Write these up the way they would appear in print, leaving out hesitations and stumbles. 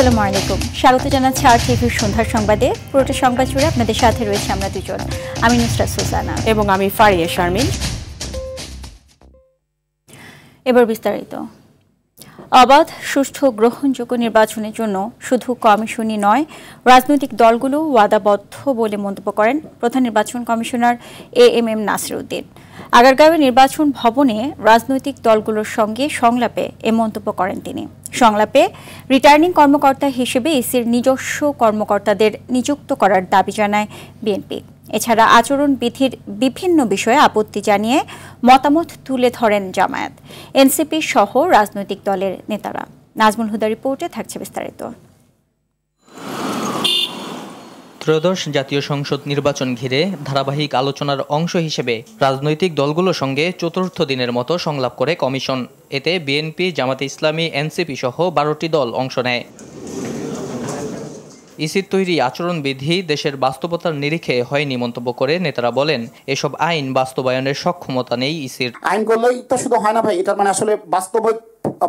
আসসালামু আলাইকুম, স্বাগত জানাচ্ছি আর টিভির সন্ধ্যার সংবাদে। পুরোটা সংবাদ জুড়ে আপনাদের সাথে রয়েছে আমরা দুজন, আমি নুসরাত সুলতানা এবং আমি ফারিয়া শারমিন। এবার বিস্তারিত। অবাধ, সুষ্ঠু, গ্রহণযোগ্য নির্বাচনের জন্য শুধু কমিশনই নয়, রাজনৈতিক দলগুলো ওয়াদাবদ্ধ বলে মন্তব্য করেন প্রধান নির্বাচন কমিশনার AMM নাসির উদ্দিন। আগারগাঁওয়ের নির্বাচন ভবনে রাজনৈতিক দলগুলোর সঙ্গে সংলাপে এ মন্তব্য করেন তিনি। সংলাপে রিটার্নিং কর্মকর্তা হিসেবে ইসির নিজস্ব কর্মকর্তাদের নিযুক্ত করার দাবি জানায় বিএনপি। এছাড়া আচরণবিধির বিভিন্ন বিষয়ে আপত্তি জানিয়ে মতামত তুলে ধরেন জামায়াত, এনসিপি সহ রাজনৈতিক দলের নেতারা। নাজমুল হুদা রিপোর্টে থাকছে বিস্তারিত। ত্রয়োদশ জাতীয় সংসদ নির্বাচন ঘিরে ধারাবাহিক আলোচনার অংশ হিসেবে রাজনৈতিক দলগুলোর সঙ্গে চতুর্থ দিনের মতো সংলাপ করে কমিশন। এতে বিএনপি, জামাতে ইসলামী, এনসিপি সহ 12টি দল অংশ নেয়। ইসির তৈরি আচরণবিধি দেশের বাস্তবতার নিরিখে হয়নি মন্তব্য করে নেতারা বলেন, এসব আইন বাস্তবায়নের সক্ষমতা নেই ইসির। আইন করলেই তো শুধু হয় না ভাই, এটা আসলে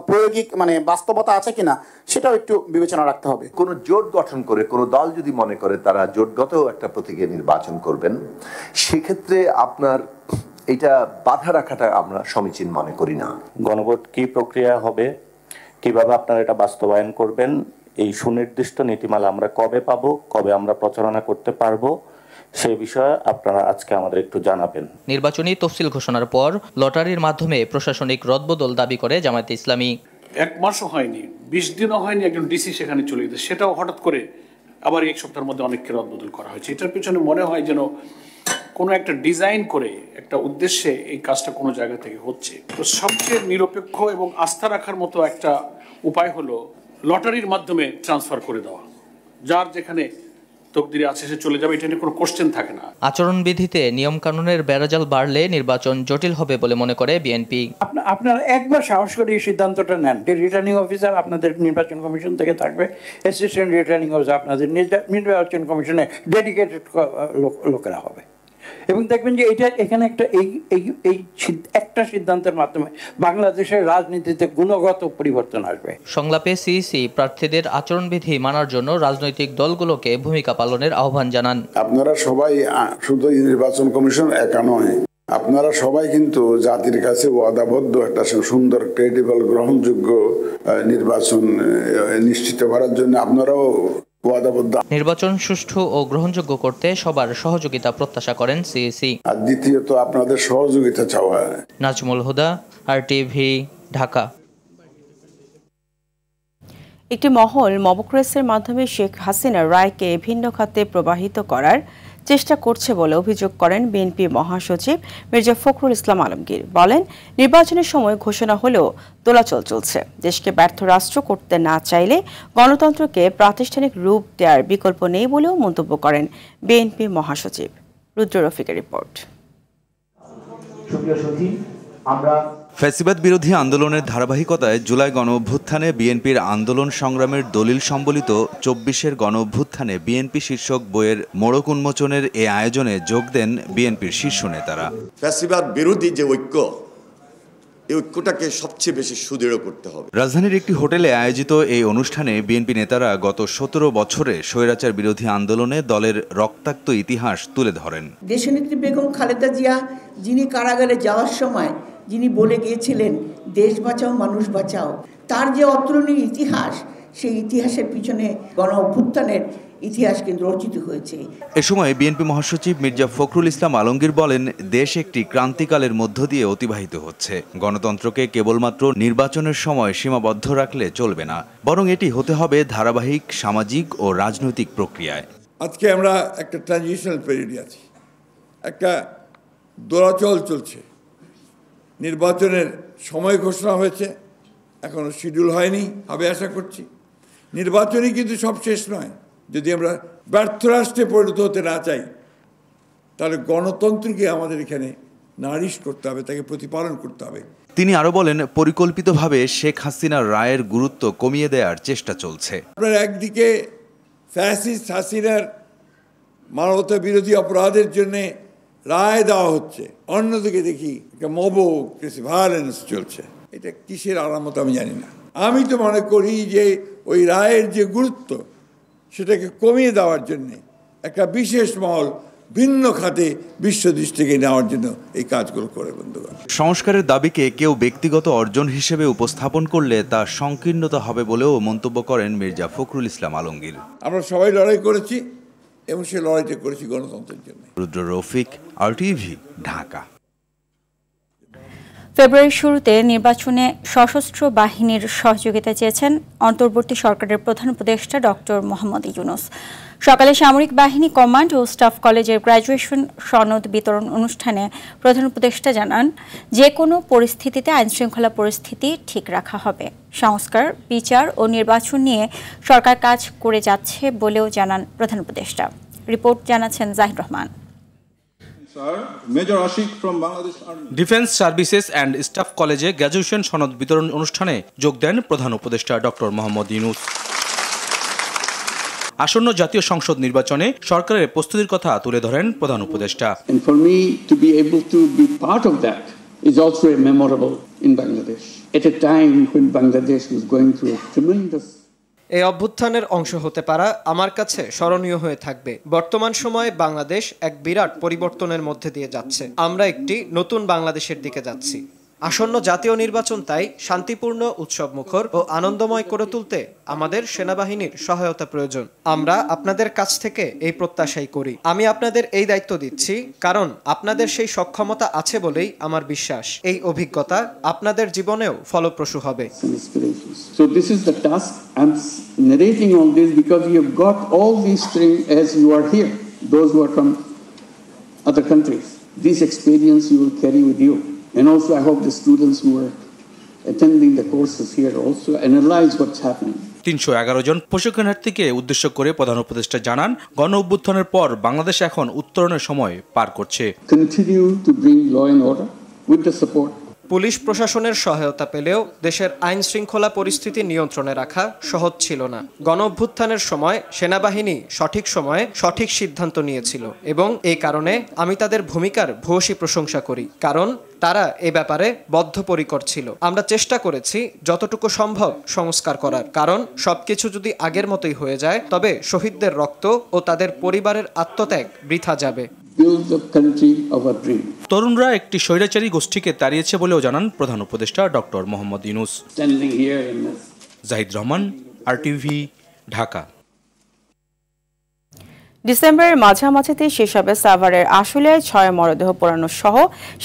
প্রায়োগিক বাস্তবতা আছে কিনা সেটাও একটু বিবেচনা রাখতে হবে। কোন জোট গঠন করে কোন দল যদি মনে করে তারা জোটগত একটা প্রতীকে নির্বাচন করবেন, সেক্ষেত্রে আপনার এটা বাধা রাখাটা আমরা সমীচীন মনে করি না। গণভোট কি প্রক্রিয়া হবে, কিভাবে আপনারা এটা বাস্তবায়ন করবেন, এই সুনির্দিষ্ট নীতিমালা আমরা কবে পাবো, কবে আমরা প্রচারণা করতে পারবো, সেই বিষয়ে আপনারা আজকে আমাদের একটু জানাবেন। নির্বাচনী তফসিল ঘোষণার পর লটারির মাধ্যমে প্রশাসনিক রদবদল দাবি করে জামায়াতে ইসলামী। 1 মাসও হয়নি, 20 দিনও হয়নি, একজন ডিসি সেখানে চলে গেছে, সেটাও হঠাৎ করে আবার 1 সপ্তাহের মধ্যে অনেককে রদবদল করা হয়েছে। এটার পিছনে মনে হয় যেন কোনো একটা ডিজাইন করে একটা উদ্দেশ্যে এই কাজটা কোনো জায়গা থেকে হচ্ছে। তো সবচেয়ে নিরপেক্ষ এবং আস্থা রাখার মতো একটা উপায় হলো লটারির মাধ্যমে ট্রান্সফার করে দেওয়া। যার যেখানে তকদিরে আছে সে চলে যাবে, এটা নিয়ে কোনো কোশ্চেন থাকে না। আচরণবিধিতে নিয়মকানুনের বেড়াজাল বাড়লে নির্বাচন জটিল হবে বলে মনে করে বিএনপি। আপনারা একবার সাহস করে এই সিদ্ধান্তটা নেন যে রিটার্নিং অফিসার আপনাদের নির্বাচন কমিশন থেকে থাকবে, অ্যাসিস্ট্যান্ট রিটার্নিং অফিসার আপনাদের নির্বাচন কমিশনে ডেডিকেটেড লোকেরা হবে, এবং দেখবেন যে এটা এখানে একটা এই একটা সিদ্ধান্তের মাধ্যমে বাংলাদেশের রাজনীতিতে গুণগত পরিবর্তন আসবে। সংলাপে সিইসি প্রার্থীদের আচরণবিধি মানার জন্য রাজনৈতিক দলগুলোকে ভূমিকা পালনের আহ্বান জানান। আপনারা সবাই, শুধু নির্বাচন কমিশন একা নয়, আপনারা সবাই কিন্তু জাতির কাছে ওয়াদাবদ্ধ একটা সুন্দর, ক্রেডিবল, গ্রহণযোগ্য নির্বাচন নিশ্চিত করার জন্য আপনারাও নির্বাচন সুষ্ঠু ও গ্রহণযোগ্য করতে সবার সহযোগিতা প্রত্যাশা করেন সিইসি। আর দ্বিতীয়ত আপনাদের সহযোগিতা চাওয়া। নাজমুল হুদা, RTV, ঢাকা। একটি মহল মবক্রেসের মাধ্যমে শেখ হাসিনার রায়কে ভিন্ন খাতে প্রবাহিত করার চেষ্টা করছে বলে অভিযোগ করেন বিএনপি মহাসচিব মির্জা ফখরুল ইসলাম আলমগীর। বলেন, নির্বাচনের সময় ঘোষণা হলেও দোলাচল চলছে। দেশকে ব্যর্থ রাষ্ট্র করতে না চাইলে গণতন্ত্রকে প্রাতিষ্ঠানিক রূপ দেওয়ার বিকল্প নেই বলেও মন্তব্য করেন বিএনপি মহাসচিব। রুদ্র রফিকের রিপোর্ট। ফ্যাসিবাদ বিরোধী আন্দোলনের ধারাবাহিকতায় জুলাই গণঅভ্যুত্থানে বিএনপির আন্দোলন সংগ্রামের দলিল সম্বলিত 24-এর গণঅভ্যুত্থানে বিএনপি শীর্ষক বইয়ের মোড়ক উন্মোচনের এ আয়োজনে যোগ দেন বিএনপির শীর্ষ নেতারা। ফ্যাসিবাদ বিরোধী যে ঐক্য, এই ঐক্যটাকে সবচেয়ে বেশি সুদৃঢ় করতে হবে। রাজধানীর একটি হোটেলে আয়োজিত এই অনুষ্ঠানে বিএনপি নেতারা গত 17 বছরে স্বৈরাচার বিরোধী আন্দোলনে দলের রক্তাক্ত ইতিহাস তুলে ধরেন। দেশনেত্রী বেগম খালেদা জিয়া, যিনি কারাগারে যাওয়ার সময় যিনি বলে গিয়েছিলেন দেশ বাঁচাও মানুষ বাঁচাও, তার যে অতুলনীয় ইতিহাস, সেই ইতিহাসের পিছনে গণ অভ্যুত্থানের ইতিহাস কিন্তু রচিত হয়েছে। এ সময় বিএনপি মহাসচিব মির্জা ফখরুল ইসলাম আলমগীর বলেন, দেশ একটি ক্রান্তিকালের মধ্য দিয়ে অতিবাহিত হচ্ছে। গণতন্ত্রকে কেবলমাত্র নির্বাচনের সময় সীমাবদ্ধ রাখলে চলবে না, বরং এটি হতে হবে ধারাবাহিক সামাজিক ও রাজনৈতিক প্রক্রিয়ায়। আজকে আমরা একটা ট্রানজিশনাল পিরিয়ডে আছি, একটা দোলাচল চলছে। নির্বাচনের সময় ঘোষণা হয়েছে, এখনো শিডিউল হয়নি, হবে আশা করছি। নির্বাচনই কিন্তু সব শেষ নয়। যদি আমরা ব্যর্থ রাষ্ট্রে পরিণত হতে না চাই, তাহলে গণতন্ত্রকে আমাদের এখানে নারিশ করতে হবে, তাকে প্রতিপালন করতে হবে। তিনি আরো বলেন, পরিকল্পিতভাবে শেখ হাসিনার রায়ের গুরুত্ব কমিয়ে দেওয়ার চেষ্টা চলছে। আপনার একদিকে ফ্যাসিস্ট হাসিনার মানবতা বিরোধী অপরাধের জন্য রায় দেওয়া হচ্ছে, অন্যদিকে দেখি মব ভায়োলেন্স চলছে। এটা কিসের আলামত আমি জানি না। আমি তো মনে করি যে ওই রায়ের যে গুরুত্ব সেটাকে কমিয়ে দেওয়ার জন্যে একটা বিশেষ মহল ভিন্ন খাতে বিশ্ব দৃষ্টিকে নেওয়ার জন্য এই কাজগুলো করে বন্ধুগণ। সংস্কারের দাবিকে কেউ ব্যক্তিগত অর্জন হিসেবে উপস্থাপন করলে তা সংকীর্ণতা হবে বলেও মন্তব্য করেন মির্জা ফখরুল ইসলাম আলমগীর। আমরা সবাই লড়াই করেছি এবং সেই লড়াইটা করেছি গণতন্ত্রের জন্য। রুদ্র রফিক, RTV, ঢাকা। ফেব্রুয়ারির শুরুতে নির্বাচনে সশস্ত্র বাহিনীর সহযোগিতা চেয়েছেন অন্তর্বর্তী সরকারের প্রধান উপদেষ্টা ডক্টর মোহাম্মদ ইউনূস। সকালে সামরিক বাহিনী কমান্ড ও স্টাফ কলেজের গ্র্যাজুয়েশন সনদ বিতরণ অনুষ্ঠানে প্রধান উপদেষ্টা জানান, যে কোনো পরিস্থিতিতে আইনশৃঙ্খলা পরিস্থিতি ঠিক রাখা হবে। সংস্কার, বিচার ও নির্বাচন নিয়ে সরকার কাজ করে যাচ্ছে বলেও জানান প্রধান উপদেষ্টা। রিপোর্ট জানাচ্ছেন Zahid Rahman. Defence services and staff কলেজে গ্র্যাজুয়েশন সনদ বিতরণ অনুষ্ঠানে যোগ দেন প্রধান উপদেষ্টা ডক্টর মোহাম্মদ ইউনূস। আসন্ন জাতীয় সংসদ নির্বাচনে সরকারের প্রস্তুতির কথা তুলে ধরেন প্রধান উপদেষ্টা। And for me to be able to be part of that is also memorable in Bangladesh at a time when Bangladesh was going through a tremendous এই অভ্যুত্থানের অংশ হতে পারা আমার কাছে স্মরণীয় হয়ে থাকবে। বর্তমান সময়ে বাংলাদেশ এক বিরাট পরিবর্তনের মধ্যে দিয়ে যাচ্ছে। আমরা একটি নতুন বাংলাদেশের দিকে যাচ্ছি। আসন্ন জাতীয় নির্বাচন তাই শান্তিপূর্ণ, উৎসবমুখর ও আনন্দময় করে তুলতে আমাদের সেনাবাহিনীর সহায়তা প্রয়োজন। আমরা আপনাদের কাছ থেকে এই প্রত্যাশাই করি। আমি আপনাদের এই দায়িত্ব দিচ্ছি কারণ আপনাদের সেই সক্ষমতা আছে বলেই আমার বিশ্বাস এই অভিজ্ঞতা আপনাদের জীবনেও ফলপ্রসূ হবে। So this is the task. I'm narrating all this because you have got all these things as you are here. Those who are from other countries, this experience you will carry with you. And also I hope the students who are attending the courses here also analyze what's happening. 311 জন প্রশিক্ষণার্থীকে উদ্দেশ্য করে প্রধান উপদেষ্টা জানান, গণ অভ্যুত্থানের পর বাংলাদেশ এখন উত্তরণের সময় পার করছে। Continue to bring law and order with the support. Police প্রশাসনের সহায়তা পেলেও দেশের আইন শৃঙ্খলা পরিস্থিতি নিয়ন্ত্রণে রাখা সহজ ছিল না। গণ অভ্যুত্থানের সময় সেনাবাহিনী সঠিক সময়ে সঠিক সিদ্ধান্ত নিয়েছিল এবং এই কারণে আমি তাদের ভূমিকার ভূয়সী প্রশংসা করি, কারণ তারা এ ব্যাপারে বদ্ধপরিকর ছিল। আমরা চেষ্টা করেছি যতটুকু সম্ভব সংস্কার করার, কারণ সবকিছু যদি আগের মতোই হয়ে যায় তবে শহীদদের রক্ত ও তাদের পরিবারের আত্মত্যাগ বৃথা যাবে। তরুণরা একটি স্বৈরাচারী গোষ্ঠীকে তাড়িয়েছে বলেও জানান প্রধান উপদেষ্টা ডক্টর মোহাম্মদ ইউনূস। জাহিদ রহমান, RTV, ঢাকা। ডিসেম্বরের মাঝামাঝিতে শেষ হবে সাভারের আশুলিয়ায় 6 মরদেহ পোড়ানো সহ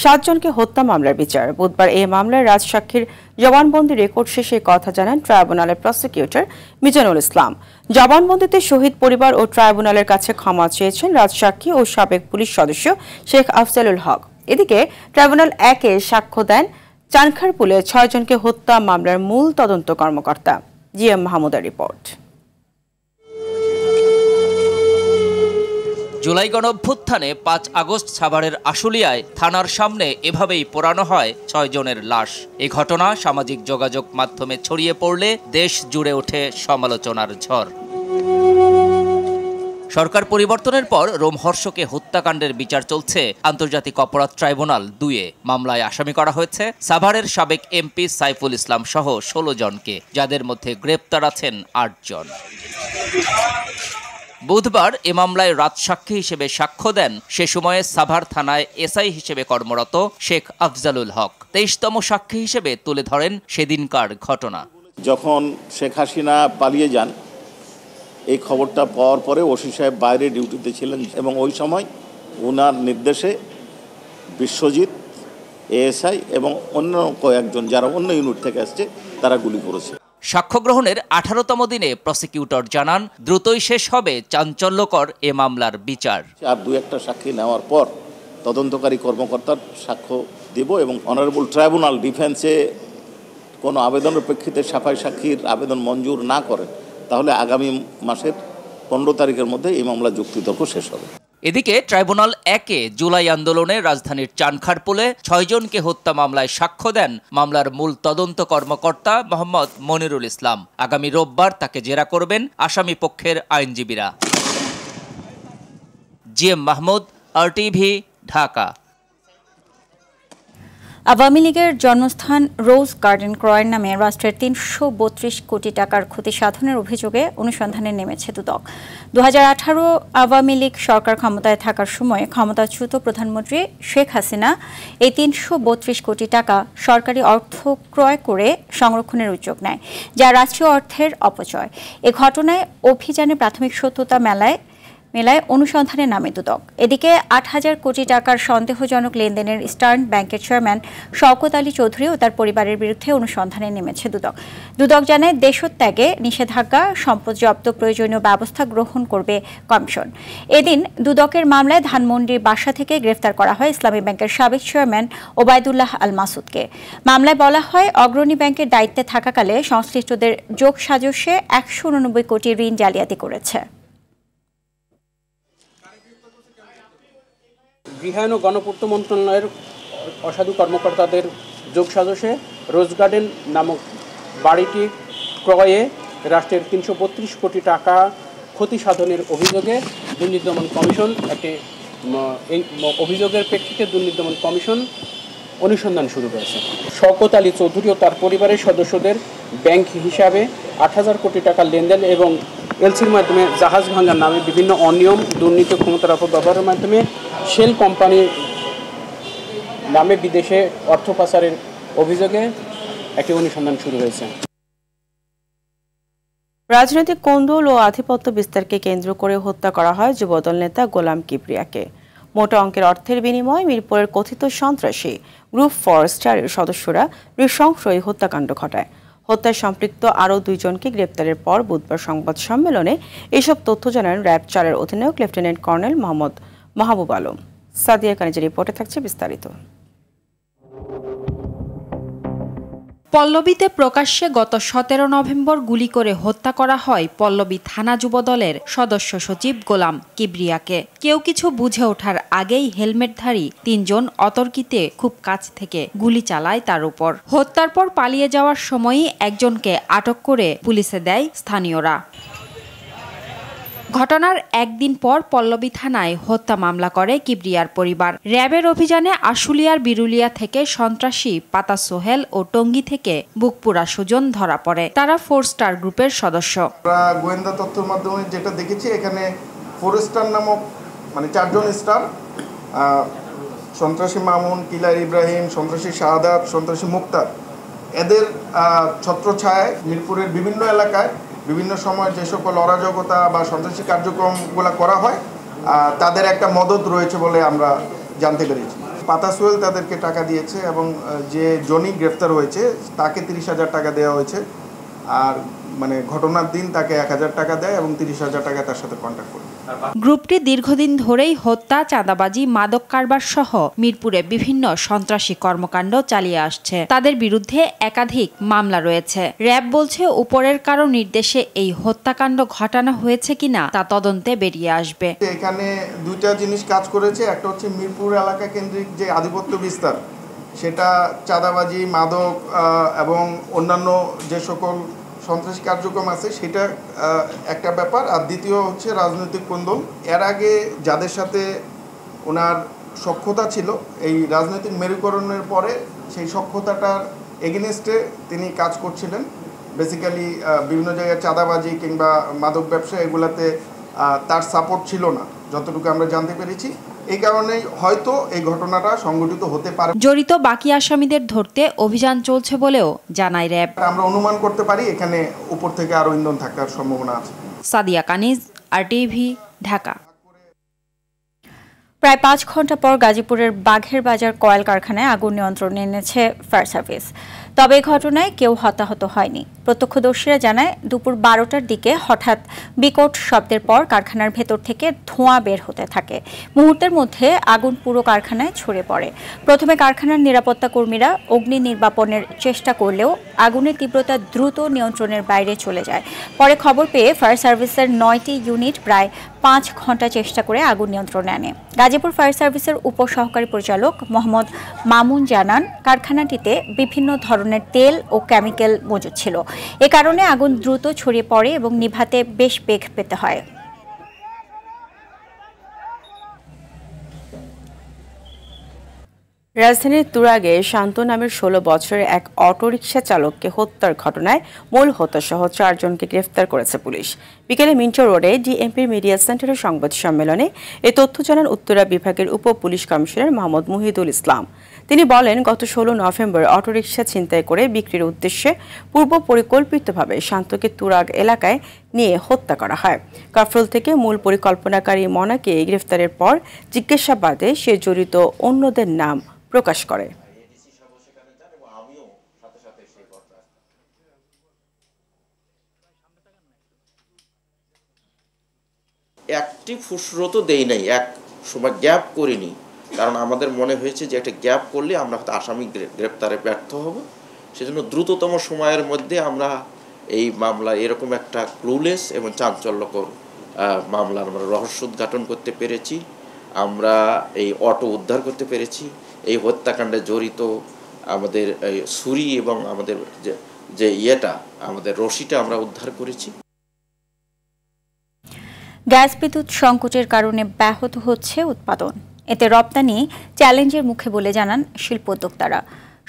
7 জনকে হত্যা মামলার বিচার। বুধবার এই মামলায় রাজসাক্ষীর জবানবন্দি রেকর্ড শেষে কথা জানান ট্রাইব্যুনালের প্রসিকিউটর মিজানুল ইসলাম। জবানবন্দিতে শহীদ পরিবার ও ট্রাইব্যুনালের কাছে ক্ষমা চেয়েছেন রাজসাক্ষী ও সাবেক পুলিশ সদস্য শেখ আফজালুল হক। এদিকে ট্রাইব্যুনাল 1-এ সাক্ষ্য দেন চানখারপুলে 6 জনকে হত্যা মামলার মূল তদন্ত কর্মকর্তা। GM মাহমুদের রিপোর্ট। জুলাই গণঅভ্যুত্থানে 5 আগস্ট সাভারের আশুলিয়ায় থানার সামনে এভাবেই পোড়ানো হয় 6 জনের লাশ। এই ঘটনা সামাজিক যোগাযোগ মাধ্যমে ছড়িয়ে পড়লে দেশ জুড়ে ওঠে সমালোচনার ঝড়। সরকার পরিবর্তনের পর রোমহর্ষকে হত্যাকাণ্ডের বিচার চলছে আন্তর্জাতিক অপরাধ ট্রাইব্যুনাল 2-এ। মামলায় আসামি করা হয়েছে সাভারের সাবেক MP সাইফুল ইসলাম সহ 16 জনকে, যাদের মধ্যে গ্রেপ্তার আছেন 8 জন। বুধবার এ মামলায় রাজসাক্ষী হিসেবে সাক্ষ্য দেন সে সময়ে সাভার থানায় SI হিসেবে কর্মরত শেখ আফজালুল হক। 23তম সাক্ষী হিসেবে তুলে ধরেন সেদিনকার ঘটনা। যখন শেখ হাসিনা পালিয়ে যান, এই খবরটা পাওয়ার পরে ওসি সাহেব বাইরে ডিউটিতে ছিলেন এবং ওই সময় ওনার নির্দেশে বিশ্বজিৎ, ASI এবং অন্য কয়েকজন যারা অন্য ইউনিট থেকে আসছে তারা গুলি করেছে। সাক্ষ্য গ্রহণের 18তম দিনে প্রসিকিউটর জানান, দ্রুতই শেষ হবে চাঞ্চল্যকর এ মামলার বিচার। আর 2-1টা সাক্ষী নেওয়ার পর তদন্তকারী কর্মকর্তার সাক্ষ্য দেব এবং অনারেবল ট্রাইব্যুনাল ডিফেন্সে কোনো আবেদনের প্রেক্ষিতে সাফাই সাক্ষীর আবেদন মঞ্জুর না করেন, তাহলে আগামী মাসের 15 তারিখের মধ্যে এই মামলা যুক্তিতর্ক শেষ হবে। এদিকে ট্রাইব্যুনাল 1-এ জুলাই আন্দোলনে রাজধানীর চানখারপুলে 6 জনকে হত্যা মামলায় সাক্ষ্য দেন মামলার মূল তদন্ত কর্মকর্তা মোহাম্মদ মনিরুল ইসলাম। আগামী রোববার তাকে জেরা করবেন আসামি পক্ষের আইনজীবীরা। GM Mahmud, RTV, Dhaka. আওয়ামী লীগের জন্মস্থান রোজ গার্ডেন ক্রয়ের নামে রাষ্ট্রের ৩৩২ কোটি টাকার ক্ষতি সাধনের অভিযোগে অনুসন্ধানে নেমেছে দুদক। ২০১৮ আওয়ামী লীগ সরকার ক্ষমতায় থাকার সময় ক্ষমতাচ্যুত প্রধানমন্ত্রী শেখ হাসিনা এই ৩৩২ কোটি টাকা সরকারি অর্থ ক্রয় করে সংরক্ষণের উদ্যোগ নেয়, যা রাষ্ট্রীয় অর্থের অপচয়। এ ঘটনায় অভিযানে প্রাথমিক সত্যতা মেলায় অনুসন্ধানে নামে দুদক। এদিকে ৮,০০০ কোটি টাকার সন্দেহজনক লেনদেনের ইস্টার্ন ব্যাংকের চেয়ারম্যান শওকত আলী চৌধুরী ও তার পরিবারের বিরুদ্ধে অনুসন্ধানে নেমেছে দুদক। দুদক জানায় দেশত্যাগে নিষেধাজ্ঞা, সম্পদ জব্দ প্রয়োজনীয় ব্যবস্থা গ্রহণ করবে কমিশন। এদিন দুদকের মামলায় ধানমন্ডির বাসা থেকে গ্রেফতার করা হয় ইসলামী ব্যাংকের সাবেক চেয়ারম্যান ওবায়দুল্লাহ আল মাসুদকে। মামলায় বলা হয়, অগ্রণী ব্যাংকের দায়িত্বে থাকাকালে সংশ্লিষ্টদের যোগ সাজস্যে ১৮৯ কোটি ঋণ জালিয়াতি করেছে। গৃহায়ন ও গণপূর্ত মন্ত্রণালয়ের অসাধু কর্মকর্তাদের যোগসাজশে রোজ গার্ডেন নামক বাড়িটি ক্রয়ে রাষ্ট্রের ৩৩২ কোটি টাকা ক্ষতি সাধনের অভিযোগে দুর্নীতি দমন কমিশন এই অভিযোগের প্রেক্ষিতে দুর্নীতি দমন কমিশন অনুসন্ধান শুরু করেছে। শওকত আলী চৌধুরী ও তার পরিবারের সদস্যদের ব্যাংক হিসাবে ৮,০০০ কোটি টাকার লেনদেন এবং এলসির মাধ্যমে জাহাজ ভাঙার নামে বিভিন্ন অনিয়ম, দুর্নীতি, ক্ষমতার অপব্যবহারের মাধ্যমে শেল কোম্পানির নামে বিদেশে অর্থ পাচারের অভিযোগে একটি অনুসন্ধান শুরু হয়েছে। রাজনৈতিক কোন্দল ও আধিপত্য বিস্তারকে কেন্দ্র করে হত্যা করা হয় যুবদল নেতা গোলাম কিবরিয়াকে। মোটা অঙ্কের অর্থের বিনিময়ে মিরপুরের কথিত সন্ত্রাসী গ্রুপ 4 স্টারের সদস্যরা নৃশংসই হত্যাকাণ্ড ঘটায়। হত্যায় সম্পৃক্ত আরও 2 জনকে গ্রেপ্তারের পর বুধবার সংবাদ সম্মেলনে এসব তথ্য জানান র্যাব 4-এর অধিনায়ক লেফটেন্যান্ট কর্নেল মোহাম্মদ মাহবুব আলম। সাদিয়া কানিজের রিপোর্টে থাকছে বিস্তারিত। পল্লবীতে প্রকাশ্যে গত 17 নভেম্বর গুলি করে হত্যা করা হয় পল্লবী থানা যুবদলের সদস্য সচিব গোলাম কিবরিয়াকে। কেউ কিছু বুঝে ওঠার আগেই হেলমেটধারী 3 জন অতর্কিতে খুব কাছ থেকে গুলি চালায় তার উপর। হত্যার পর পালিয়ে যাওয়ার সময়ই একজনকে আটক করে পুলিশে দেয় স্থানীয়রা। ঘটনার একদিন পর পল্লবী থানায় হত্যা মামলা করে কিবরিয়ার পরিবার। র্যাবের অভিযানে আশুলিয়ার বিরুলিয়া থেকে সন্ত্রাসী পাতা সোহেল ও টঙ্গী থেকে বুকপুরা সুজন ধরা পড়ে। তারা 4 স্টার গ্রুপের সদস্য। গোয়েন্দা তথ্যের মাধ্যমে যেটা দেখেছি, এখানে 4 স্টার নামক 4 জন স্টার, সন্ত্রাসী মামুন, কিলার ইব্রাহিম, সন্ত্রাসী শাহাদাত, সন্ত্রাসী মুক্তার, এদের ছত্রছায়ায় মিরপুরের বিভিন্ন এলাকায় বিভিন্ন সময় যে সকল অরাজকতা বা সন্ত্রাসী কার্যক্রমগুলো করা হয় তাদের একটা মদত রয়েছে বলে আমরা জানতে পেরেছি। পাতা সোহেল তাদেরকে টাকা দিয়েছে এবং যে জনি গ্রেফতার হয়েছে তাকে 30,000 টাকা দেওয়া হয়েছে। আর ঘটনার দিন তাকে 1,000 টাকা দেয় এবং 30,000 টাকা তার সাথে কন্ট্যাক্ট করে। গ্রুপটি দীর্ঘদিন ধরেই হত্যা, চাঁদাবাজি, মাদক কারবার সহ মিরপুরে বিভিন্ন সন্ত্রাসী কর্মকাণ্ড চালিয়ে আসছে। তাদের বিরুদ্ধে একাধিক মামলা রয়েছে। র্যাব বলছে উপরের কারো নির্দেশে এই হত্যাকাণ্ড ঘটানো হয়েছে কিনা তা তদন্তে বেরিয়ে আসবে। এখানে 2টা জিনিস কাজ করেছে। একটা হচ্ছে মিরপুর এলাকা কেন্দ্রিক যে আধিপত্য বিস্তার, সেটা চাঁদাবাজি, মাদক এবং অন্যান্য যে সকল সন্ত্রাসী কার্যক্রম আছে সেটা একটা ব্যাপার। আর দ্বিতীয় হচ্ছে রাজনৈতিক কোন্দল। এর আগে যাদের সাথে ওনার সখ্যতা ছিল, এই রাজনৈতিক মেরুকরণের পরে সেই সখ্যতাটার এগেনস্টে তিনি কাজ করছিলেন। বেসিক্যালি বিভিন্ন জায়গায় চাঁদাবাজি কিংবা মাদক ব্যবসা এগুলাতে তার সাপোর্ট ছিল না, যতটুকু আমরা জানতে পেরেছি। এই কারণেই হয়তো এই ঘটনাটা সংঘটিত হতে পারে। জড়িত বাকি আসামিদের ধরতে অভিযান চলছে বলেও জানায় র্যাব। আমরা অনুমান করতে পারি এখানে উপর থেকে আরো ইন্ধন থাকার সম্ভাবনা আছে। সাদিয়া কানিজ, RTV, ঢাকা। প্রায় 5 ঘন্টা পর গাজীপুরের বাঘের বাজার কয়েল কারখানায় আগুন নিয়ন্ত্রণে এনেছে ফায়ার সার্ভিস। তবে এই ঘটনায় কেউ হতাহত হয়নি। প্রত্যক্ষদর্শীরা জানায় দুপুর 12টার দিকে হঠাৎ বিকট শব্দের পর কারখানার ভেতর থেকে ধোঁয়া বের হতে থাকে। মুহূর্তের মধ্যে আগুন পুরো কারখানায় ছড়িয়ে পড়ে। প্রথমে কারখানার নিরাপত্তা কর্মীরা অগ্নি নির্বাপনের চেষ্টা করলেও আগুনের তীব্রতা দ্রুত নিয়ন্ত্রণের বাইরে চলে যায়। পরে খবর পেয়ে ফায়ার সার্ভিসের 9টি ইউনিট প্রায় 5 ঘন্টা চেষ্টা করে আগুন নিয়ন্ত্রণে আনে। গাজীপুর ফায়ার সার্ভিসের উপসহকারী পরিচালক মোহাম্মদ মামুন জানান, কারখানাটিতে বিভিন্ন ধরনের তেল ও কেমিক্যাল মজুদ ছিল। এ কারণে আগুন দ্রুত ছড়িয়ে পড়ে এবং নিভাতে বেশ বেগ পেতে হয়। রাজধানীর তুরাগে শান্ত নামের 16 বছরের এক অটোরিকশা চালককে হত্যার ঘটনায় মূল হত্যাসহ 4 জনকে গ্রেফতার করেছে পুলিশ। বিকেলে মিন্টো রোডে ডিএমপির মিডিয়া সেন্টারের সংবাদ সম্মেলনে এ তথ্য জানান উত্তরা বিভাগের উপ পুলিশ কমিশনার মোহাম্মদ মুহিদুল ইসলাম। তিনি বলেন, গত 16 নভেম্বর অটোরিকশা ছিনতাই করে বিক্রির উদ্দেশ্যে পূর্ব পরিকল্পিতভাবে শান্তকে তুরাগ এলাকায় নিয়ে হত্যা করা হয়। কাফরুল থেকে মূল পরিকল্পনাকারী মনাকে গ্রেফতারের পর জিজ্ঞাসাবাদে সে জড়িত অন্যদের নাম প্রকাশ করে। একটি ফুসরো তো দেই নাই, এক সময় গ্যাপ করিনি, কারণ আমাদের মনে হয়েছে যে একটা গ্যাপ করলে আমরা হয়তো আসামি গ্রেপ্তারে ব্যর্থ হব। সেজন্য দ্রুততম সময়ের মধ্যে আমরা এই মামলা এরকম একটা ক্লুলেস এবং চাঞ্চল্যকর মামলার আমরা রহস্য উদ্ঘাটন করতে পেরেছি। আমরা এই অটো উদ্ধার করতে পেরেছি। এই হত্যাকাণ্ডে জড়িত আমাদের ছুরি এবং আমাদের যে আমাদের রশিটা আমরা উদ্ধার করেছি। গ্যাস বিদ্যুৎ সংকটের কারণে ব্যাহত হচ্ছে উৎপাদন। এতে রপ্তানি চ্যালেঞ্জের মুখে বলে জানান শিল্পোদ্যোক্তারা।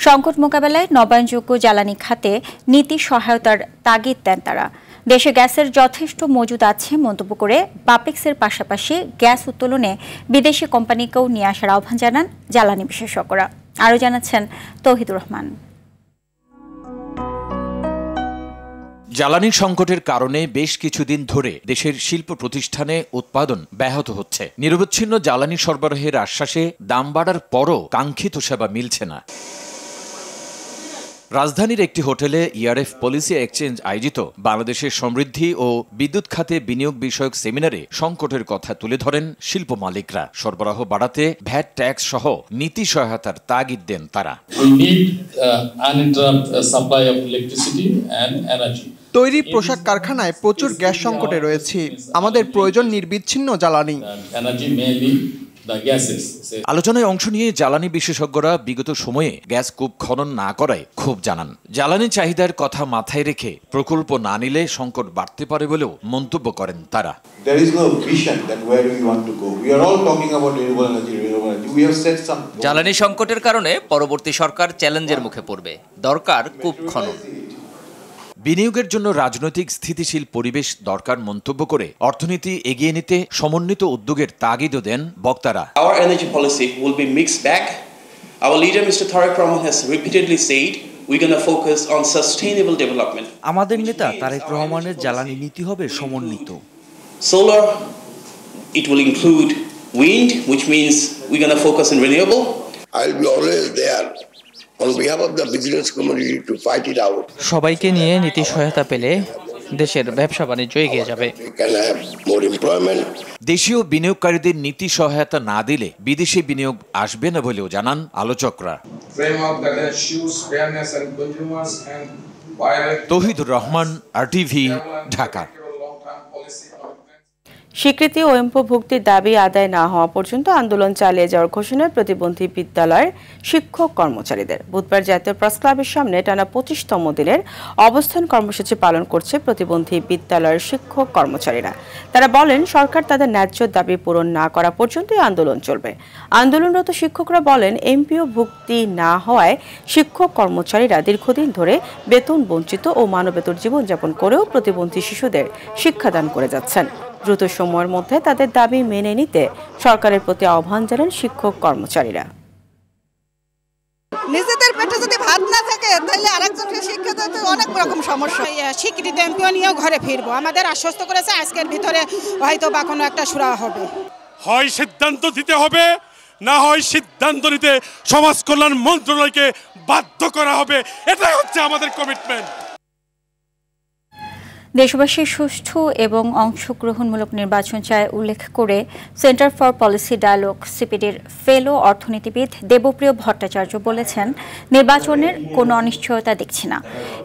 সংকট মোকাবেলায় নবায়নযোগ্য জ্বালানি খাতে নীতি সহায়তার তাগিদ দেন তারা। দেশে গ্যাসের যথেষ্ট মজুদ আছে মন্তব্য করে বাপেক্সের পাশাপাশি গ্যাস উত্তোলনে বিদেশি কোম্পানিকেও নিয়ে আসার আহ্বান জানান জ্বালানি বিশেষজ্ঞরা। আরও জানাচ্ছেন তৌহিদুর রহমান। জ্বালানি সংকটের কারণে বেশ কিছুদিন ধরে দেশের শিল্প প্রতিষ্ঠানে উৎপাদন ব্যাহত হচ্ছে। নিরবচ্ছিন্ন জ্বালানি সরবরাহের আশ্বাসে দাম বাড়ার পরও কাঙ্ক্ষিত সেবা মিলছে না। রাজধানীর একটি হোটেলে ইআরএফ পলিসি এক্সচেঞ্জ আয়োজিত বাংলাদেশের সমৃদ্ধি ও বিদ্যুৎ খাতে বিনিয়োগ বিষয়ক সেমিনারে সংকটের কথা তুলে ধরেন শিল্প মালিকরা। সরবরাহ বাড়াতে ভ্যাট ট্যাক্স সহ নীতি সহায়তার তাগিদ দেন তারা। তৈরি পোশাক কারখানায় প্রচুর গ্যাস সংকটে রয়েছে। আমাদের প্রয়োজন নির্বিচ্ছিন্ন জ্বালানি। আলোচনায় অংশ নিয়ে জ্বালানি বিশেষজ্ঞরা বিগত সময়ে গ্যাস কূপ খনন না করায় ক্ষোভ জানান। জ্বালানি চাহিদার কথা মাথায় রেখে প্রকল্প না নিলে সংকট বাড়তে পারে বলেও মন্তব্য করেন তারা। জ্বালানি সংকটের কারণে পরবর্তী সরকার চ্যালেঞ্জের মুখে পড়বে। দরকার কূপ খনন। বিনিয়োগের জন্য রাজনৈতিক স্থিতিশীল পরিবেশ দরকার মন্তব্য করে অর্থনীতি এগিয়ে নিতে সমন্বিত উদ্যোগের তাগিদও দেন বক্তারা। Our energy policy will be mixed bag. Our leader Mr. Tareq Rahman has repeatedly said we're going to focus on sustainable development. আমাদের নেতা তারেক রহমানের জ্বালানি নীতি হবে সমন্বিত। Solar, it will include wind, which means we're going to focus on renewable. I'll be always there on behalf of the business community to fight it out. সবাইকে নিয়ে নীতি সহায়তা পেলে দেশের ব্যবসা বাণিজ্য এগিয়ে যাবে। দেশীয় বিনিয়োগকারীদের নীতি সহায়তা না দিলে বিদেশি বিনিয়োগ আসবে না বলেও জানান আলোচকরা। তৌহিদুর রহমান, আরটিভি, ঢাকা। স্বীকৃতি ও এমপিওভুক্তির দাবি আদায় না হওয়া পর্যন্ত আন্দোলন চালিয়ে যাওয়ার ঘোষণায় প্রতিবন্ধী বিদ্যালয়ের শিক্ষক কর্মচারীদের। বুধবার জাতীয় প্রেস ক্লাবের সামনে টানা 25তম দিনের অবস্থান কর্মসূচি পালন করছে প্রতিবন্ধী বিদ্যালয়ের শিক্ষক কর্মচারীরা। তারা বলেন, সরকার তাদের ন্যায্য দাবি পূরণ না করা পর্যন্তই আন্দোলন চলবে। আন্দোলনরত শিক্ষকরা বলেন, এমপিওভুক্তি না হওয়ায় শিক্ষক কর্মচারীরা দীর্ঘদিন ধরে বেতন বঞ্চিত ও মানবেতর জীবনযাপন করেও প্রতিবন্ধী শিশুদের শিক্ষাদান করে যাচ্ছেন। দ্রুত সময়ের মধ্যে তাদের দাবি মেনে নিতে সরকারের প্রতি আহ্বান জানান শিক্ষক কর্মচারীরা। নিজেদের পেটে যদি ভাত না থাকে তাহলে আরেকজনকে শিক্ষা দিতে অনেক রকম সমস্যা। স্বীকৃতি এমপিও নিয়েও ঘরে ফিরবো। আমাদের আশ্বস্ত করেছে আজকের ভিতরে হয়তো বা কোনো একটা সুরা হবে। হয় সিদ্ধান্ত দিতে হবে, না হয় সিদ্ধান্ত নিতে সমাজ কল্যাণ মন্ত্রণালয়কে বাধ্য করা হবে। এটাই হচ্ছে আমাদের কমিটমেন্ট। দেশবাসীর সুষ্ঠু এবং অংশগ্রহণমূলক নির্বাচন চায় উল্লেখ করে সেন্টার ফর পলিসি ডায়ালগ সিপিডির ফেলো অর্থনীতিবিদ দেবপ্রিয় ভট্টাচার্য বলেছেন, নির্বাচনের কোনো অনিশ্চয়তা দেখছি না।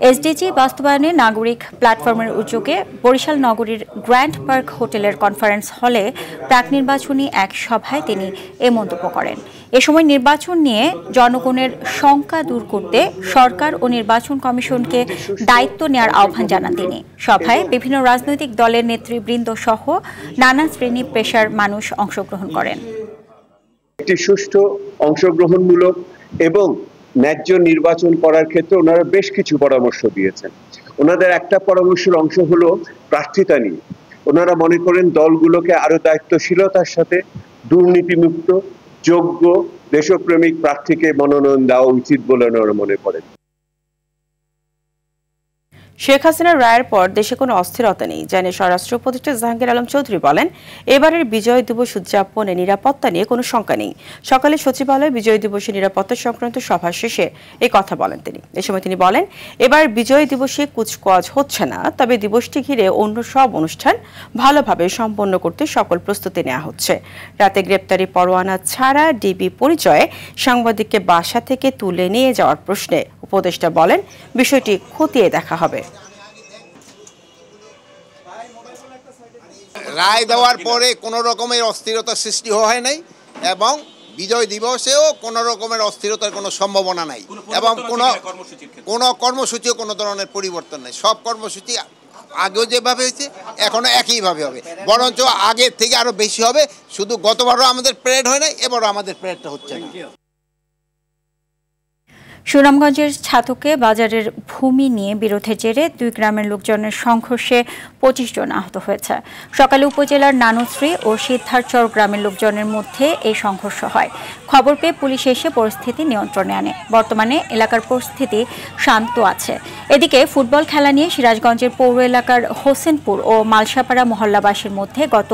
এসডিজি বাস্তবায়নে নাগরিক প্ল্যাটফর্মের উদ্যোগে বরিশাল নগরীর গ্র্যান্ড পার্ক হোটেলের কনফারেন্স হলে প্রাক নির্বাচনী এক সভায় তিনি এ মন্তব্য করেন। এ সময় নির্বাচন নিয়ে জনগণের শঙ্কা দূর করতে সরকার ও নির্বাচন কমিশনকে দায়িত্ব নেওয়ার আহ্বান জানান তিনি। সভায় বিভিন্ন রাজনৈতিক দলের নেতৃবৃন্দ সহ নানা শ্রেণী পেশার মানুষ অংশগ্রহণ করেন। একটি সুষ্ঠু অংশগ্রহণমূলক এবং ন্যায্য নির্বাচন করার ক্ষেত্রে ওনারা বেশ কিছু পরামর্শ দিয়েছেন। ওনাদের একটা পরামর্শের অংশ হলো প্রার্থিতা নিয়ে। ওনারা মনে করেন দলগুলোকে আরো দায়িত্বশীলতার সাথে দুর্নীতিমুক্ত, যোগ্য, দেশপ্রেমিক প্রার্থীকে মনোনয়ন দেওয়া উচিত বলে ওনারা মনে করেন। শেখ হাসিনার রায়ের পর দেশে কোনো অস্থিরতা নেই জানিয়ে স্বরাষ্ট্র উপদেষ্টা জাহাঙ্গীর আলম চৌধুরী বলেন, এবারের বিজয় দিবস উদযাপনে নিরাপত্তা নিয়ে কোনো শঙ্কা নেই। সকালে সচিবালয়ে বিজয় দিবসের নিরাপত্তা সংক্রান্ত সভা শেষে এই কথা বলেন তিনি। এ সময় তিনি বলেন, এবার বিজয় দিবসে কুচকাওয়াজ হচ্ছে না, তবে দিবসটি ঘিরে অন্য সব অনুষ্ঠান ভালোভাবে সম্পন্ন করতে সকল প্রস্তুতি নেওয়া হচ্ছে। রাতে গ্রেপ্তারি পরোয়ানা ছাড়া ডিবি পরিচয়ে সাংবাদিককে বাসা থেকে তুলে নিয়ে যাওয়ার প্রশ্নে উপদেষ্টা বলেন, বিষয়টি খতিয়ে দেখা হবে। রায় দেওয়ার পরে কোনো রকমের অস্থিরতা সৃষ্টি হয় নাই এবং বিজয় দিবসেও কোনো রকমের অস্থিরতার কোনো সম্ভাবনা নাই এবং কোনো কর্মসূচিও কোনো ধরনের পরিবর্তন নেই। সব কর্মসূচি আগেও যেভাবে হয়েছে এখনো একইভাবে হবে, বরঞ্চ আগের থেকে আরো বেশি হবে। শুধু গতবারও আমাদের প্যারেড হয় নাই, এবারও আমাদের প্যারেডটা হচ্ছে না। সুনামগঞ্জের ছাতকে বাজারের ভূমি নিয়ে বিরোধের জেরে 2 গ্রামের লোকজনের সংঘর্ষে 25 জন আহত হয়েছে। সকালে উপজেলার নানুশ্রী ও সিদ্ধারচর গ্রামের লোকজনের মধ্যে এই সংঘর্ষ হয়। খবর পেয়ে পুলিশ এসে পরিস্থিতি নিয়ন্ত্রণে আনে। বর্তমানে এলাকার পরিস্থিতি শান্ত আছে। এদিকে ফুটবল খেলা নিয়ে সিরাজগঞ্জের পৌর এলাকার হোসেনপুর ও মালসাপাড়া মহল্লাবাসীর মধ্যে গত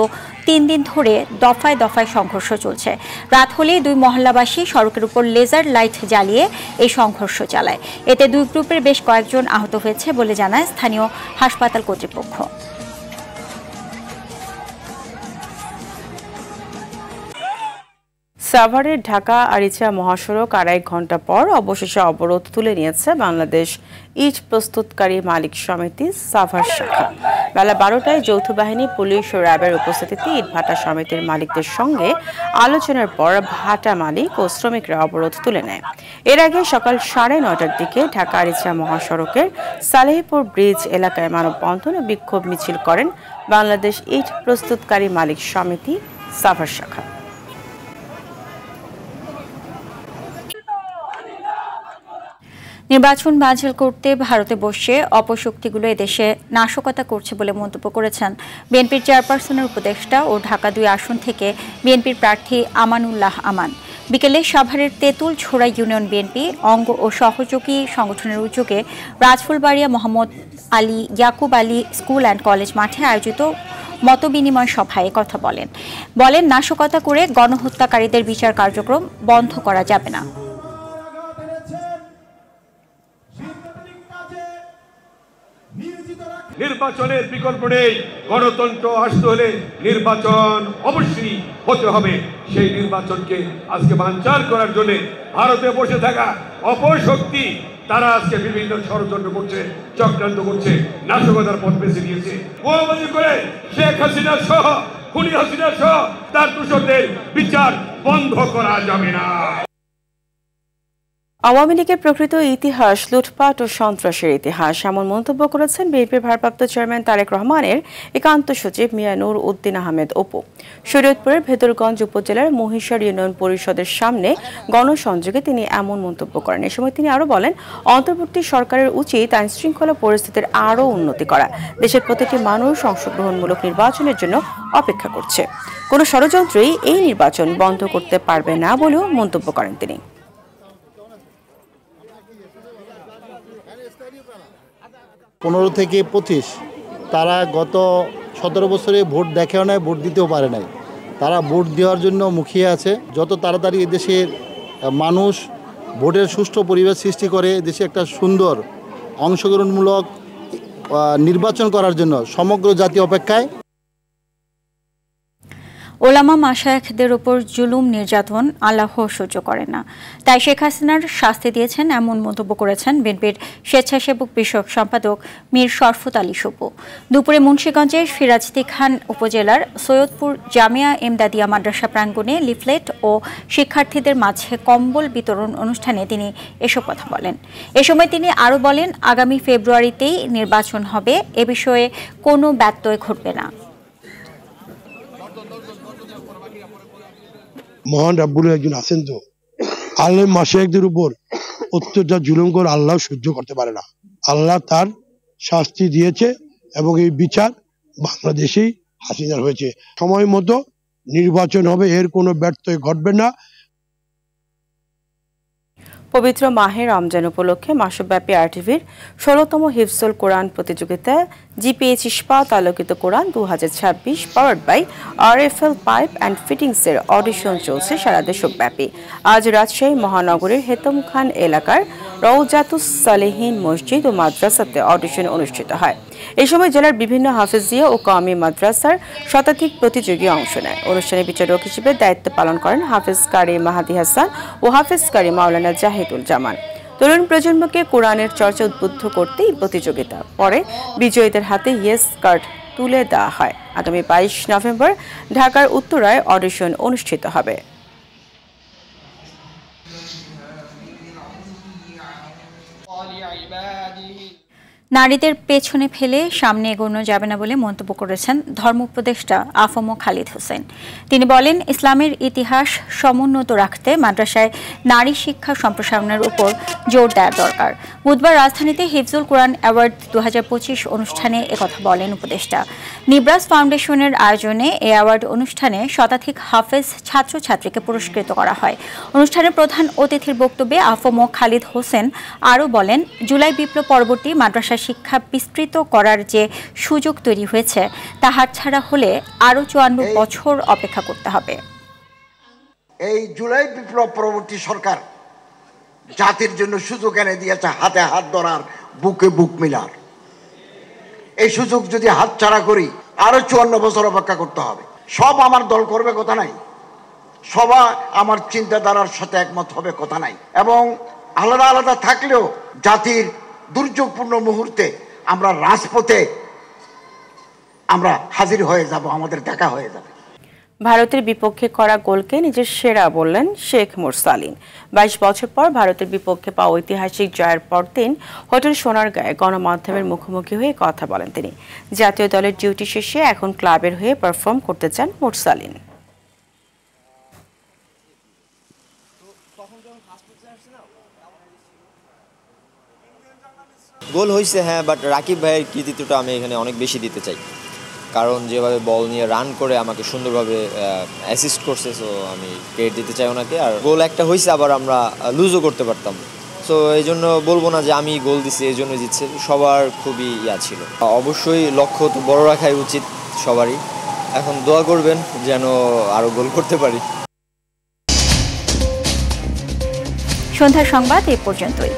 3 দিন ধরে দফায় দফায় সংঘর্ষ চলছে। রাত হলেই 2 মহল্লাবাসী সড়কের উপর লেজার লাইট জ্বালিয়ে এই সংঘর্ষ চালায়। এতে 2 গ্রুপের বেশ কয়েকজন আহত হয়েছে বলে জানায় স্থানীয় হাসপাতাল কর্তৃপক্ষ। সাভারের ঢাকা আরিচা মহাসড়ক 2.5 ঘন্টা পর অবশেষে অবরোধ তুলে নিয়েছে বাংলাদেশ ইট প্রস্তুতকারী মালিক সমিতি সাভার শাখা। বেলা 12টায় যৌথ বাহিনী, পুলিশ ও র্যাবের উপস্থিতিতে ইট ভাটা সমিতির মালিকদের সঙ্গে আলোচনার পর ভাটা মালিক ও শ্রমিকরা অবরোধ তুলে নেয়। এর আগে সকাল 9:30টার দিকে ঢাকা আরিচা মহাসড়কের সালেহপুর ব্রিজ এলাকায় মানববন্ধন ও বিক্ষোভ মিছিল করেন বাংলাদেশ ইট প্রস্তুতকারী মালিক সমিতি সাভার শাখা। নির্বাচন বানচাল করতে ভারতে বসে অপশক্তিগুলো এদেশে নাশকতা করছে বলে মন্তব্য করেছেন বিএনপির চেয়ারপারসনের উপদেষ্টা ও ঢাকা 2 আসন থেকে বিএনপির প্রার্থী আমানুল্লাহ আমান। বিকেলে সাভারের তেঁতুল ছোড়া ইউনিয়ন বিএনপি অঙ্গ ও সহযোগী সংগঠনের উদ্যোগে Rajphulbaria Mohammad Ali Yakub Ali school and college মাঠে আয়োজিত মতবিনিময় সভায় কথা বলেন নাশকতা করে গণহত্যাকারীদের বিচার কার্যক্রম বন্ধ করা যাবে না। নির্বাচনের বিকল্প নেই। গণতন্ত্র আসতে হলে নির্বাচন অবশ্যই হতে হবে। সেই নির্বাচনকে আজকে বানচাল করার জন্য ভারতে বসে থাকা অপশক্তি তারা আজকে বিভিন্ন ষড়যন্ত্র করছে, চক্রান্ত করছে, নাশকতার পথ বেছে নিয়েছে। গোয়াবাজি করে শেখ হাসিনা সহ, খুনি হাসিনা সহ তার দোষরদের বিচার বন্ধ করা যাবে না। আওয়ামী লীগের প্রকৃত ইতিহাস লুটপাট ও সন্ত্রাসের ইতিহাস, এমন মন্তব্য করেছেন বিএনপির ভারপ্রাপ্ত চেয়ারম্যান তারেক রহমানের একান্ত সচিব মিয়া নূর উদ্দিন আহমেদ অপু। শরীয়তপুরের ভেদরগঞ্জ উপজেলার মহিষার ইউনিয়ন পরিষদের সামনে গণসংযোগে তিনি এমন মন্তব্য করেন। এ সময় তিনি আরও বলেন, অন্তর্বর্তী সরকারের উচিত আইন শৃঙ্খলা পরিস্থিতির আরও উন্নতি করা। দেশের প্রতিটি মানুষ অংশগ্রহণমূলক নির্বাচনের জন্য অপেক্ষা করছে। কোনো ষড়যন্ত্রই এই নির্বাচন বন্ধ করতে পারবে না বলেও মন্তব্য করেন তিনি। 15 থেকে 25 তারা গত 17 বছরে ভোট দেখেও নাই, ভোট দিতেও পারে নাই। তারা ভোট দেওয়ার জন্য মুখিয়ে আছে। যত তাড়াতাড়ি এদেশের মানুষ ভোটের সুষ্ঠু পরিবেশ সৃষ্টি করে দেশে একটা সুন্দর অংশগ্রহণমূলক নির্বাচন করার জন্য সমগ্র জাতি অপেক্ষায়। ওলামা মাশায়েখদের উপর জুলুম নির্যাতন আল্লাহ সহ্য করে না, তাই শেখ হাসিনার শাস্তি দিয়েছেন, এমন মন্তব্য করেছেন বিএনপির স্বেচ্ছাসেবক বিষয়ক সম্পাদক মীর শরফত আলী সুপু। দুপুরে মুন্সিগঞ্জের সিরাজদি খান উপজেলার সৈয়দপুর জামিয়া এমদাদিয়া মাদ্রাসা প্রাঙ্গণে লিফলেট ও শিক্ষার্থীদের মাঝে কম্বল বিতরণ অনুষ্ঠানে তিনি এসব কথা বলেন। এ সময় তিনি আরও বলেন, আগামী ফেব্রুয়ারিতেই নির্বাচন হবে, এ বিষয়ে কোনো ব্যত্যয় ঘটবে না। মহান রাব্বুল একজন আছেন তো, আলেম মাশায়েখদের উপর অত্যাচার জুলুম করে আল্লাহ সহ্য করতে পারে না। আল্লাহ তার শাস্তি দিয়েছে এবং এই বিচার বাংলাদেশেই হাসিনার হয়েছে। সময় মতো নির্বাচন হবে, এর কোনো ব্যর্থই ঘটবে না। পবিত্র মাহে রমজান উপলক্ষে মাসব্যাপী আরটিভির ১৬তম হিফজুল কোরআন প্রতিযোগিতায় GPH Ispat Alokito Quran 2026 powered by RFL pipe and ফিটিংসের অডিশন চলছে সারা দেশব্যাপী। আজ রাজশাহী মহানগরীর হেতম খান এলাকার রওজাতুস সালেহীন মসজিদ ও মাদ্রাসাতে অডিশন অনুষ্ঠিত হয়। এই সময় জেলার বিভিন্ন হাফেজিয়া ও কওমি মাদ্রাসার শতাধিক প্রতিযোগী অংশ নেয়। অনুষ্ঠানে বিচারক হিসেবে দায়িত্ব পালন করেন হাফেজ কারি মাহাদি হাসান ও হাফেজ কারি মাওলানা জাহিদুল জামান। তরুণ প্রজন্মকে কোরআনের চর্চা উদ্বুদ্ধ করতেই প্রতিযোগিতা। পরে বিজয়ীদের হাতে ইয়েস কার্ড তুলে দেওয়া হয়। আগামী 22 নভেম্বর ঢাকার উত্তরায় অডিশন অনুষ্ঠিত হবে। নারীদের পেছনে ফেলে সামনে এগোনো যাবে না বলে মন্তব্য করেছেন ধর্ম উপদেষ্টা আফম খালিদ হোসেন। তিনি বলেন, ইসলামের ইতিহাস সমুন্নত রাখতে মাদ্রাসায় নারী শিক্ষা সম্প্রসারণের উপর জোর দেওয়া দরকার। বুধবার রাজধানীতে হিফজুল কোরআন অ্যাওয়ার্ড 2025 অনুষ্ঠানে একথা বলেন উপদেষ্টা। নিব্রাস ফাউন্ডেশনের আয়োজনে এই অ্যাওয়ার্ড অনুষ্ঠানে শতাধিক হাফেজ ছাত্রছাত্রীকে পুরস্কৃত করা হয়। অনুষ্ঠানের প্রধান অতিথির বক্তব্যে আফম খালিদ হোসেন আরও বলেন, জুলাই বিপ্লব পরবর্তী মাদ্রাসা শিক্ষা বিস্তৃত করার যে সুযোগ তৈরি হয়েছে তা হাতছাড়া হলে আরও 54 বছর অপেক্ষা করতে হবে। এই জুলাই বিপ্লব পরবর্তী সরকার জাতির জন্য সুযোগ এনে দিয়েছে, হাতে হাত ধরার, বুকে বুক মিলার। এই সুযোগ যদি হাতছাড়া করি আরো 54 বছর অপেক্ষা করতে হবে। সব আমার দল করবে কথা নাই, সবাই আমার চিন্তাধারার সাথে একমত হবে কথা নাই, এবং আলাদা আলাদা থাকলেও জাতির দুর্যোগপূর্ণ মুহূর্তে আমরা রাজপথে আমরা হাজির হয়ে যাব, আমাদের দেখা হয়ে যাবে। ভারতের বিপক্ষে করা গোলকে নিজের সেরা বললেন শেখ মুরসালিন। 22 বছর পর ভারতের বিপক্ষে পাওয়া ঐতিহাসিক জয়ের পরদিন হোটেল সোনারগাঁয়ে গণমাধ্যমের মুখোমুখি হয়ে কথা বলেন তিনি। জাতীয় দলের ডিউটি শেষে এখন ক্লাবের হয়ে পারফর্ম করতে চান মুরসালিন। গোল হয়েছে হ্যাঁ, বাট রাকিব ভাইয়ের কৃতিত্বটা আমি এখানে অনেক বেশি দিতে চাই, কারণ যেভাবে বল নিয়ে রান করে আমাকে সুন্দরভাবে অ্যাসিস্ট করছে, সো আমি ক্রেডিট দিতে চাই ওনাকে। আর গোল একটা হয়েছে, আবার আমরা লুজও করতে পারতাম, সো এই জন্য বলবো না যে আমি গোল দিচ্ছি এই জন্য জিতছে, সবার খুবই ছিল। অবশ্যই লক্ষ্য তো বড় রাখাই উচিত সবারই, এখন দোয়া করবেন যেন আরও গোল করতে পারি। সন্ধ্যার সংবাদ এ পর্যন্তই।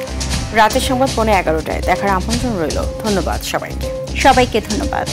রাতের সংবাদ 11:15 দেখার আমন্ত্রণ রইল। ধন্যবাদ সবাইকে। সবাইকে ধন্যবাদ।